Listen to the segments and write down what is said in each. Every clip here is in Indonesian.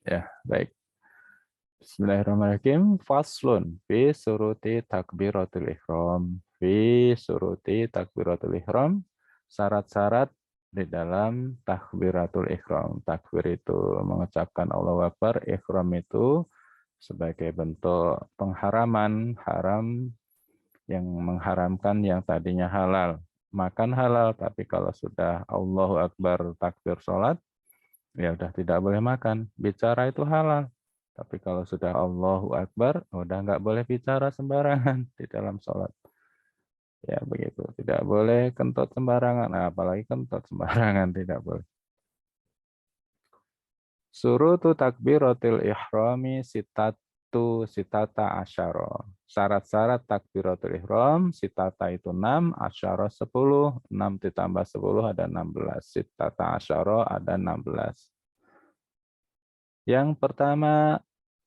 Ya, baik. Bismillahirrahmanirrahim. Faslun fi suruti takbiratul ihram. Fi suruti takbiratul ihram. Syarat-syarat di dalam takbiratul ihram. Takbir itu mengucapkan Allahu Akbar. Ihram itu sebagai bentuk pengharaman, haram yang mengharamkan yang tadinya halal. Makan halal, tapi kalau sudah Allahu Akbar takbir sholat, ya udah tidak boleh makan. Bicara itu halal. Tapi kalau sudah Allahu Akbar, udah nggak boleh bicara sembarangan di dalam sholat. Ya begitu. Tidak boleh kentut sembarangan. Nah, apalagi kentut sembarangan tidak boleh. Surutu takbiratul ihrami sitata asyara. Syarat-syarat takbiratul ihram, sitata itu 6, asyara 10, 6 ditambah 10 ada 16. Sitata asyara ada 16. Yang pertama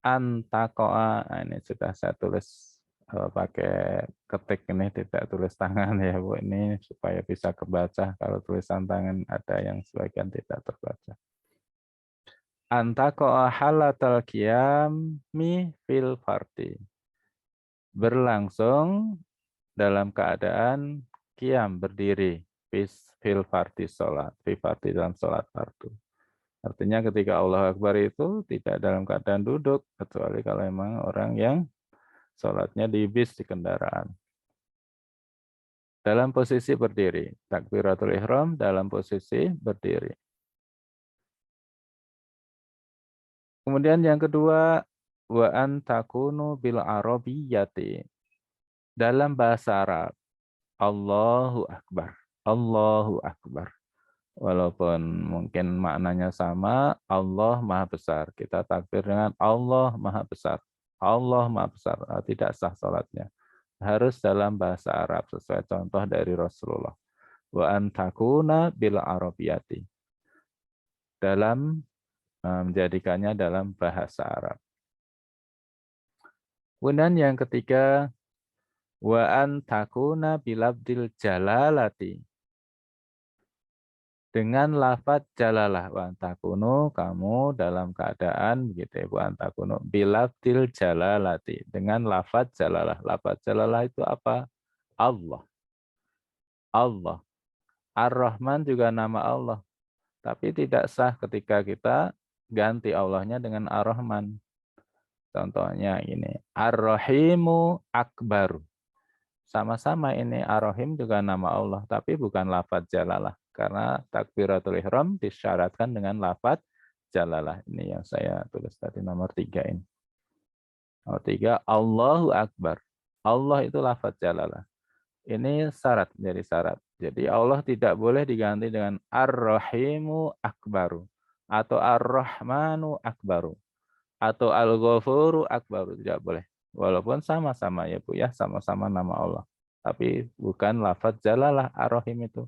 antakoa, nah, ini sudah saya tulis pakai ketik ini, tidak tulis tangan ya Bu, ini supaya bisa kebaca. Kalau tulisan tangan ada yang sebagian tidak terbaca. Antakoa halatal qiyami fil fardi, berlangsung dalam keadaan qiyam berdiri fil fardi sholat, fil fardi dalam sholat fardu. Artinya ketika Allah Akbar itu tidak dalam keadaan duduk, kecuali kalau memang orang yang sholatnya di bis, di kendaraan. Dalam posisi berdiri. Takbiratul ihram dalam posisi berdiri. Kemudian yang kedua, wa an takunu bil arabiyyati. Dalam bahasa Arab. Allahu Akbar. Allahu Akbar. Walaupun mungkin maknanya sama, Allah Maha Besar. Kita takbir dengan Allah Maha Besar. Allah Maha Besar. Tidak sah salatnya. Harus dalam bahasa Arab sesuai contoh dari Rasulullah. Wa antakuna bil arabiyati. Dalam menjadikannya dalam bahasa Arab. Kemudian yang ketiga, wa antakuna bilabdil jalalati. Dengan lafadz jalalah, wa antakunu, kamu dalam keadaan begitu ya, wa antakunu bilabdil jalalati, dengan lafadz jalalah. Lafadz jalalah itu apa? Allah. Allah. Ar-Rahman juga nama Allah. Tapi tidak sah ketika kita ganti Allahnya dengan Ar-Rahman. Contohnya ini, Ar-Rahimu Akbaru. Sama-sama ini Ar-Rahim juga nama Allah, tapi bukan lafadz jalalah. Karena takbiratul ihram disyaratkan dengan lafadz jalalah. Ini yang saya tulis tadi nomor 3 ini. Nomor 3, Allahu Akbar. Allah itu lafadz jalalah. Ini syarat, menjadi syarat. Jadi Allah tidak boleh diganti dengan Ar-Rahimu Akbaru. Atau Ar-Rahmanu Akbaru. Atau Al-Ghafuru Akbaru. Tidak boleh. Walaupun sama-sama ya Bu ya, sama-sama nama Allah. Tapi bukan lafadz jalalah Ar-Rahim itu.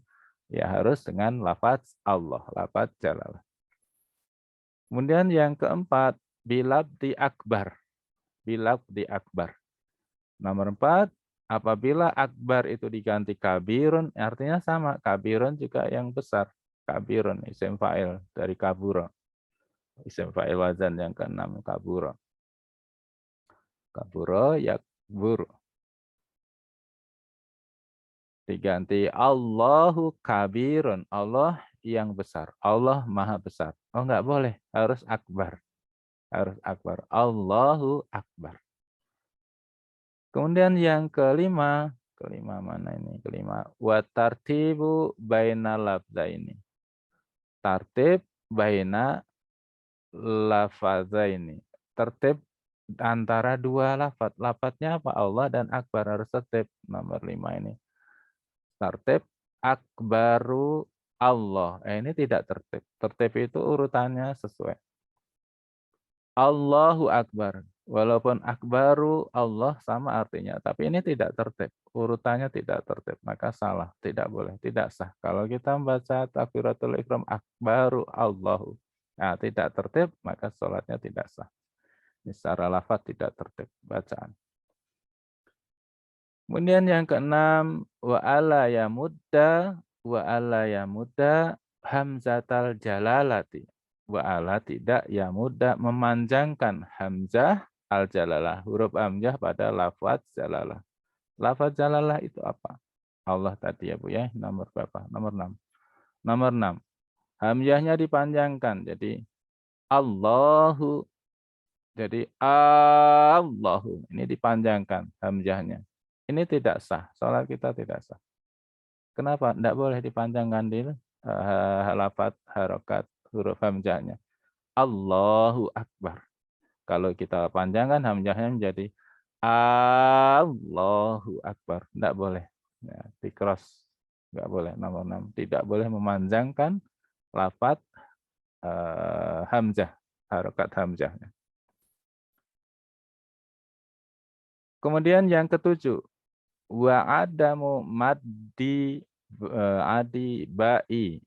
Ya harus dengan lafadz Allah, lafadz jalalah. Kemudian yang keempat, bilabdi akbar. Bilabdi akbar. Nomor 4, apabila akbar itu diganti kabirun, artinya sama. Kabirun juga yang besar. Kabirun, isim fa'il dari kabura. Isim fa'il wazan yang ke-6, kabura. Kabura yakbur. Diganti Allahu kabirun. Allah yang besar. Allah maha besar. Oh enggak boleh. Harus akbar. Harus akbar. Allahu akbar. Kemudian yang kelima. Kelima mana ini? Kelima. Wa tartibu baina lafzaini. Tartib baina lafazaini. Tertib antara dua lafaz. Lafaznya apa? Allah dan akbar, harus tertib. Nomor 5 ini. Tertib akbaru Allah. Ini tidak tertib. Tertib itu urutannya sesuai. Allahu Akbar. Walaupun akbaru Allah sama artinya, tapi ini tidak tertib. Urutannya tidak tertib, maka salah, tidak boleh, tidak sah. Kalau kita membaca takbiratul ihram akbaru Allahu, nah tidak tertib, maka sholatnya tidak sah. Ini secara lafaz tidak tertib bacaan. Kemudian yang keenam, wa ala yamudda hamzatal jalalati. Wa ala tidak ya mudah memanjangkan hamzah al-jalalah. Huruf hamzah pada lafaz jalalah. Lafaz jalalah itu apa? Allah tadi ya Bu ya. Nomor berapa? Nomor 6. Nomor 6. Hamzahnya dipanjangkan. Jadi Allahu. Jadi Allahu. Ini dipanjangkan hamzahnya. Ini tidak sah. Salat kita tidak sah. Kenapa? Tidak boleh dipanjangkan di lafaz harokat huruf hamzahnya. Allahu Akbar. Kalau kita panjangkan hamzahnya menjadi Allahu Akbar. Tidak boleh. Ya, di cross. Tidak boleh. Nomor 6. Tidak boleh memanjangkan lafaz hamzah. Harokat hamzahnya. Kemudian yang ketujuh. Wa adamu maddi adi ba'i.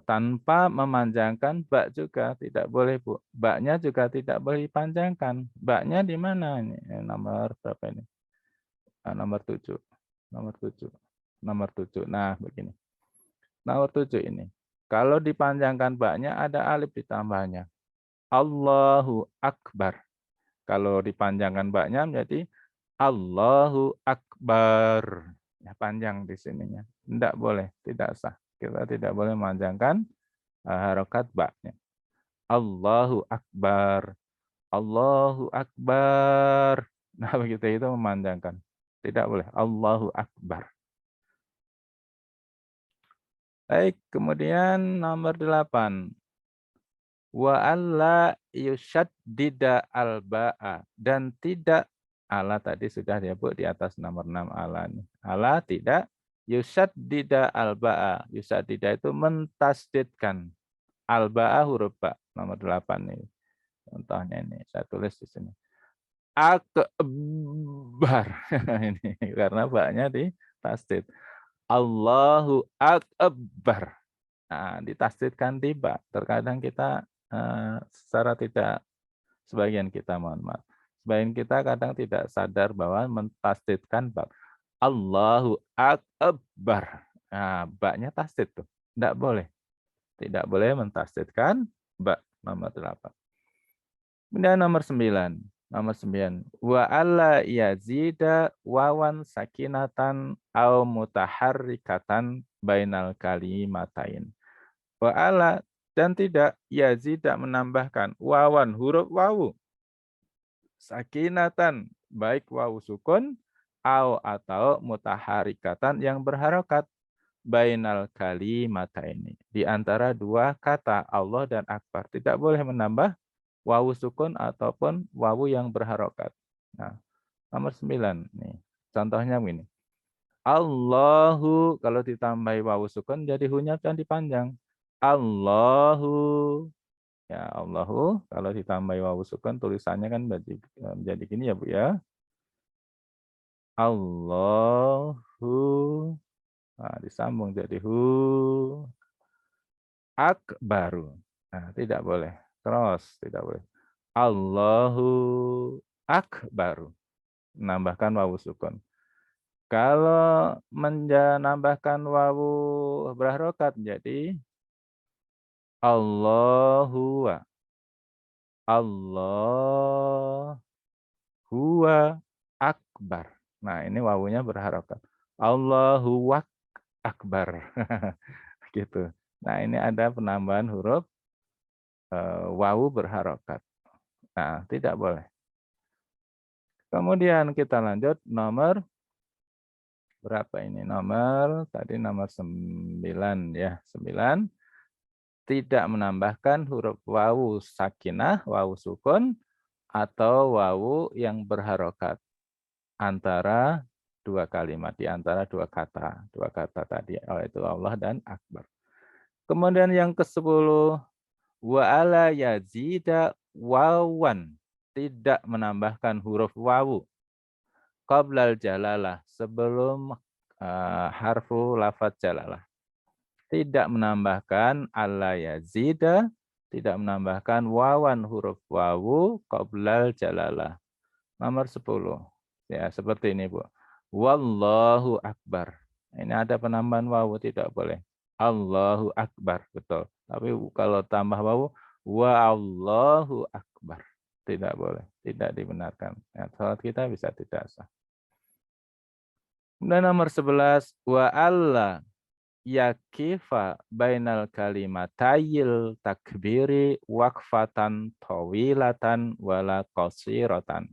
Tanpa memanjangkan bak juga tidak boleh Bu. Baknya juga tidak boleh dipanjangkan. Baknya di mana ini? Nomor berapa ini? Nomor 7. Nomor 7. Nomor 7. Nah, begini. Nomor 7 ini. Kalau dipanjangkan baknya ada alif ditambahnya. Allahu Akbar. Kalau dipanjangkan baknya menjadi Allahu Akbar. Ya, panjang di sininya. Tidak boleh, tidak sah. Kita tidak boleh memanjangkan harokat baknya. Allahu Akbar. Allahu Akbar. Nah, begitu itu memanjangkan. Tidak boleh. Allahu Akbar. Baik, kemudian nomor 8. Wa alla yushaddida al-ba'a. Dan tidak, ala tadi sudah disebut di atas nomor 6 ala nih. Ala tidak yushaddida al-ba'a. Yushaddida itu mentasdidkan. Al-ba'a huruf ba. Nomor 8 nih. Contohnya ini, saya tulis di sini. Akbar. Ini karena ba-nya di tasdid. Allahu Akbar. Nah, ditasdidkan tiba. Terkadang kita secara tidak, sebagian kita mohon maaf. Sebagian kita kadang tidak sadar bahwa mentasdidkan bab. Allahu Akbar. Nah, baknya tasdid tuh. Tidak boleh. Tidak boleh mentasdidkan bak. Nomor 8. Kemudian nomor 9. Nomor 9. Wa alla yazida wawan sakinatan au mutaharrikatan bainal kalimatain. Wa ala dan tidak yazida menambahkan wawan huruf wawu sakinatan baik wawu sukun atau mutaharikatan yang berharokat bainal kalimata ini di antara dua kata Allah dan Akbar. Tidak boleh menambah wawu sukun ataupun wawu yang berharokat. Nah, nomor 9 nih. Contohnya begini. Allahu kalau ditambahi wawu sukun jadi hunya kan dipanjang. Allahu. Ya, Allahu kalau ditambahi wawu sukun tulisannya kan menjadi gini ya Bu ya. Allahu. Nah, disambung jadi hu akbaru. Nah, tidak boleh. Terus tidak boleh. Allahu akbaru. Menambahkan wawu sukun. Kalau menambahkan wawu berharokat jadi Allahu akbar. Nah, ini wawunya berharokat. Allahu akbar. Gitu. Nah, ini ada penambahan huruf wawu berharokat. Nah, tidak boleh. Kemudian kita lanjut nomor berapa ini? Nomor tadi nomor 9 ya, 9. Tidak menambahkan huruf wawu sakinah, wawu sukun, atau wawu yang berharokat antara dua kalimat, di antara dua kata tadi, yaitu Allah dan Akbar. Kemudian yang ke-10, wa ala yazida wawan, tidak menambahkan huruf wawu qablal jalalah, sebelum harfu lafaz jalalah. Tidak menambahkan alla yazida, tidak menambahkan wawan huruf wawu qablal jalalah. Nomor 10. Ya, seperti ini, Bu. Wallahu akbar. Ini ada penambahan wawu, tidak boleh. Allahu akbar, betul. Tapi kalau tambah wawu, wa Allahu akbar. Tidak boleh, tidak dibenarkan. Ya, salat kita bisa tidak sah. Kemudian nomor 11, wa alla yakifa bainal kalimatayil takbiri waqfatan tawilatan wala qasiratan.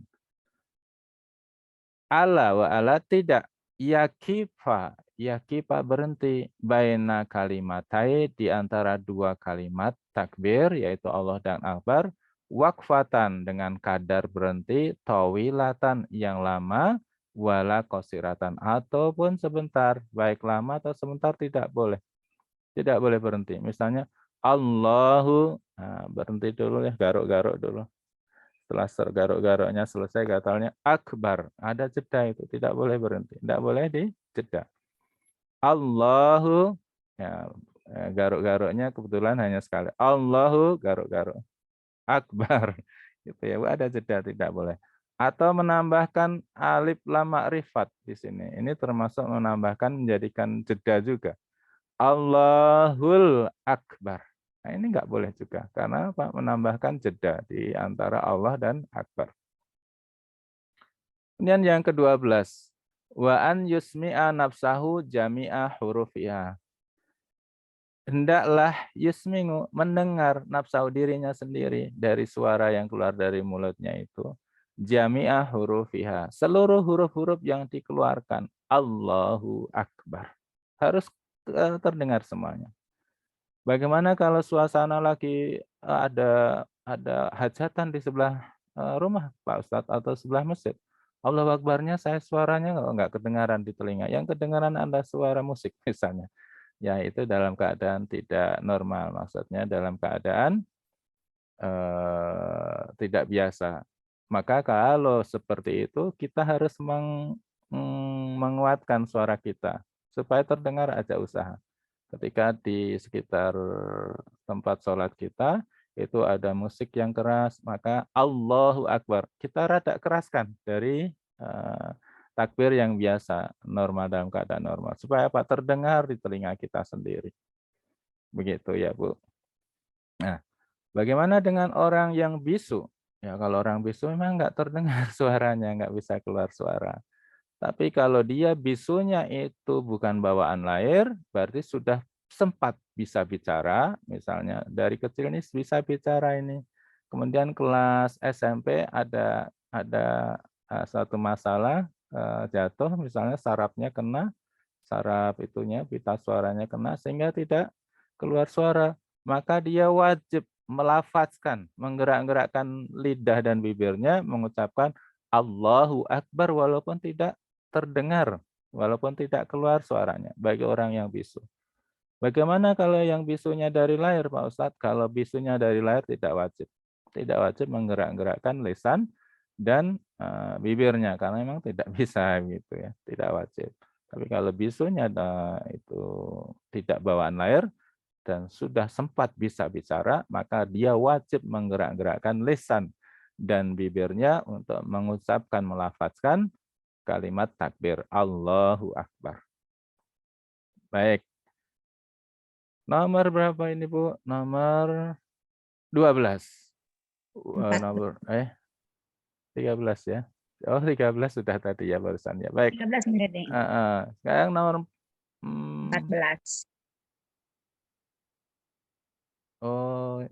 Ala wa ala tidak yakifa, yakifa berhenti baina kalimatai di antara dua kalimat takbir yaitu Allah dan Akbar, waqfatan dengan kadar berhenti, tawilatan yang lama, wala qasiratan ataupun sebentar, baik lama atau sebentar tidak boleh. Tidak boleh berhenti. Misalnya Allahu, nah, berhenti dulu ya, garuk-garuk dulu. Setelah garuk-garuknya selesai gatalnya akbar. Ada jeda itu, tidak boleh berhenti. Tidak boleh di jeda. Allahu, ya, garuk-garuknya kebetulan hanya sekali. Allahu, garuk-garuk. Akbar. Gitu ya, ada jeda, tidak boleh. Atau menambahkan alif lam ma'rifat di sini. Ini termasuk menambahkan menjadikan jeda juga. Allahul Akbar. Nah, ini enggak boleh juga. Karena apa? Menambahkan jeda di antara Allah dan Akbar. Kemudian yang ke-12. Wa an yusmi'a nafsahu jami'a hurufiha. Hendaklah yusmi'u mendengar nafsahu dirinya sendiri dari suara yang keluar dari mulutnya itu. Jami'a hurufiha. Seluruh huruf-huruf yang dikeluarkan. Allahu Akbar. Harus terdengar semuanya. Bagaimana kalau suasana lagi ada hajatan di sebelah rumah Pak Ustadz atau sebelah masjid? Allahu Akbarnya saya suaranya enggak kedengaran di telinga. Yang kedengaran Anda suara musik misalnya. Ya itu dalam keadaan tidak normal. Maksudnya dalam keadaan tidak biasa. Maka kalau seperti itu kita harus menguatkan suara kita supaya terdengar aja usaha. Ketika di sekitar tempat sholat kita itu ada musik yang keras, maka Allahu Akbar. Kita rada keraskan dari takbir yang biasa, normal dalam keadaan normal. Supaya apa? Terdengar di telinga kita sendiri. Begitu ya Bu. Nah, bagaimana dengan orang yang bisu? Ya kalau orang bisu memang nggak terdengar suaranya, nggak bisa keluar suara. Tapi kalau dia bisunya itu bukan bawaan lahir, berarti sudah sempat bisa bicara, misalnya dari kecil ini bisa bicara ini. Kemudian kelas SMP ada satu masalah jatuh, misalnya sarafnya kena, saraf itunya pita suaranya kena sehingga tidak keluar suara, maka dia wajib melafazkan, menggerak-gerakkan lidah dan bibirnya mengucapkan Allahu Akbar walaupun tidak terdengar, walaupun tidak keluar suaranya bagi orang yang bisu. Bagaimana kalau yang bisunya dari lahir Pak Ustadz? Kalau bisunya dari lahir tidak wajib. Tidak wajib menggerak-gerakkan lisan dan bibirnya karena memang tidak bisa gitu ya, tidak wajib. Tapi kalau bisunya itu tidak bawaan lahir dan sudah sempat bisa bicara, maka dia wajib menggerak-gerakkan lisan dan bibirnya untuk mengucapkan, melafazkan kalimat takbir. Allahu Akbar. Baik. Nomor berapa ini, Bu? Nomor 12. Nomor 13 ya. Oh, 13 sudah tadi ya barusan ya. Baik. 13 menit nih. Sekarang nomor 14. Oh.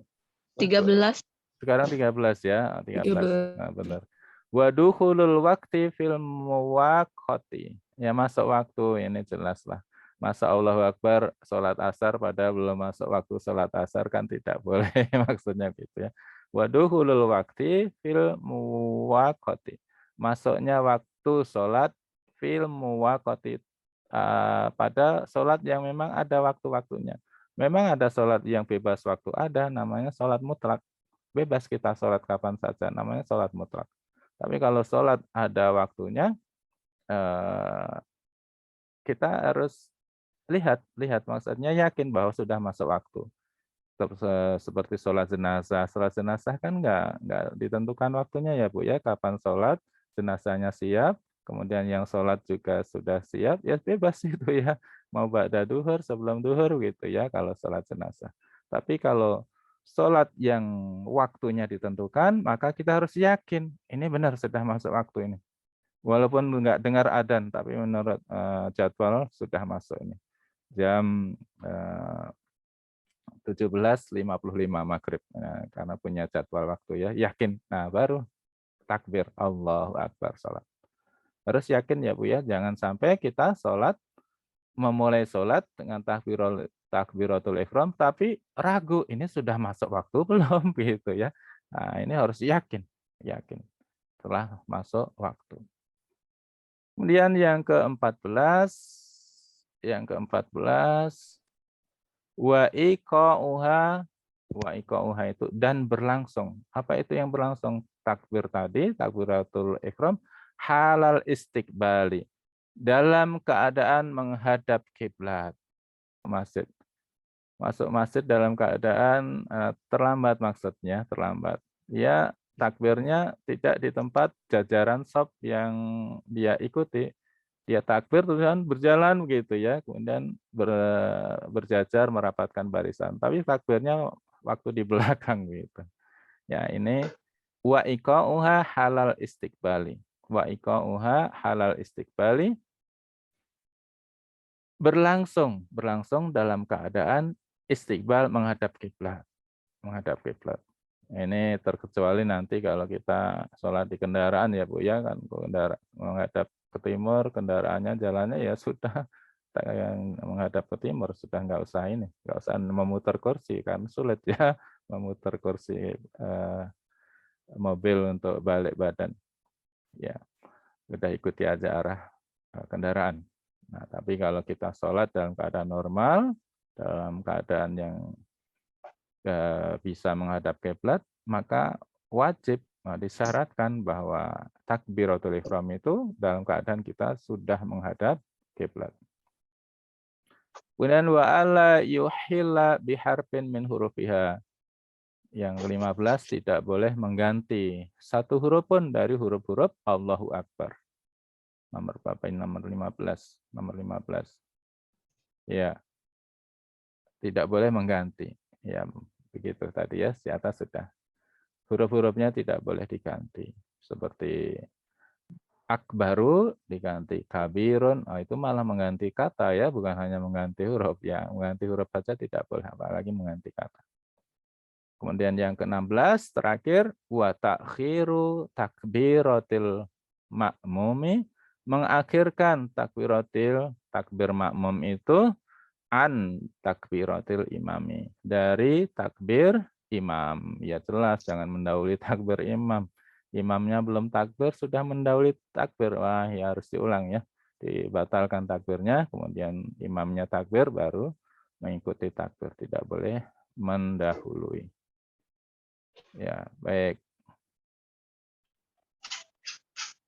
13. Sekarang 13 ya. 13. 13. Nah, benar. Wa dukhulul waqti fil muwaqati. Ya masuk waktu ini jelas lah. Masa Allahu Akbar sholat asar padahal belum masuk waktu sholat asar kan tidak boleh maksudnya gitu ya. Wa dukhulul waqti fil muwaqati. Masuknya waktu sholat fil muwaqati pada sholat yang memang ada waktu-waktunya. Memang ada sholat yang bebas waktu ada namanya sholat mutlak. Bebas kita sholat kapan saja namanya sholat mutlak. Tapi kalau sholat ada waktunya, kita harus lihat maksudnya yakin bahwa sudah masuk waktu. Seperti sholat jenazah kan nggak ditentukan waktunya ya Bu ya, kapan sholat, jenazahnya siap, kemudian yang sholat juga sudah siap, ya bebas itu ya, mau ba'da duhur, sebelum duhur gitu ya kalau sholat jenazah. Tapi kalau sholat yang waktunya ditentukan, maka kita harus yakin, ini benar sudah masuk waktu ini. Walaupun nggak dengar adzan, tapi menurut, jadwal sudah masuk ini. Jam, 17.55 maghrib. Nah, karena punya jadwal waktu ya, yakin. Nah, baru takbir, Allahu Akbar, sholat. Harus yakin ya Bu ya, jangan sampai kita memulai sholat dengan takbiratul ihram, tapi ragu, ini sudah masuk waktu belum gitu ya. Nah, ini harus yakin, yakin telah masuk waktu. Kemudian yang ke-14 wa iqa'uha itu dan berlangsung. Apa itu yang berlangsung? Takbir tadi, takbiratul ihram, halal istiqbali. Dalam keadaan menghadap kiblat masjid. Masuk masjid dalam keadaan, terlambat maksudnya, terlambat. Ya, takbirnya tidak di tempat jajaran shaf yang dia ikuti. Dia takbir terus berjalan begitu ya, kemudian berjajar merapatkan barisan, tapi takbirnya waktu di belakang gitu. Ya ini wa iqa'uha halal istiqbali. Wa iqa'uha halal istiqbali berlangsung dalam keadaan istiqbal menghadap kiblat, menghadap kiblat. Ini terkecuali nanti kalau kita sholat di kendaraan ya Bu ya, kan menghadap ke timur, kendaraannya jalannya ya sudah yang menghadap ke timur, sudah nggak usah memutar kursi, kan sulit ya memutar kursi, mobil untuk balik badan. Ya, udah ikuti aja arah, kendaraan. Nah, tapi kalau kita sholat dalam keadaan normal, dalam keadaan yang bisa menghadap kiblat, maka wajib, disyaratkan bahwa takbiratul ihram itu dalam keadaan kita sudah menghadap kiblat. Kemudian wa alla yuhilla biharfin min hurufiha. Yang ke-15 tidak boleh mengganti satu huruf pun dari huruf-huruf Allahu Akbar. Nomor berapa ini? Nomor 15. Nomor 15. Ya, tidak boleh mengganti. Ya, begitu tadi ya, di atas sudah. Huruf-hurufnya tidak boleh diganti. Seperti akbaru diganti kabirun, itu malah mengganti kata ya, bukan hanya mengganti huruf ya. Mengganti huruf saja tidak boleh, apalagi mengganti kata. Kemudian yang ke-16 terakhir wa ta'khiru takbiratil ma'mumi, mengakhirkan takbir makmum itu an takbiratil imami, dari takbir imam. Ya jelas jangan mendahului takbir imam. Imamnya belum takbir sudah mendahului takbir. Wah, ya harus diulang ya. Dibatalkan takbirnya, kemudian imamnya takbir baru mengikuti takbir, tidak boleh mendahului. Ya, baik.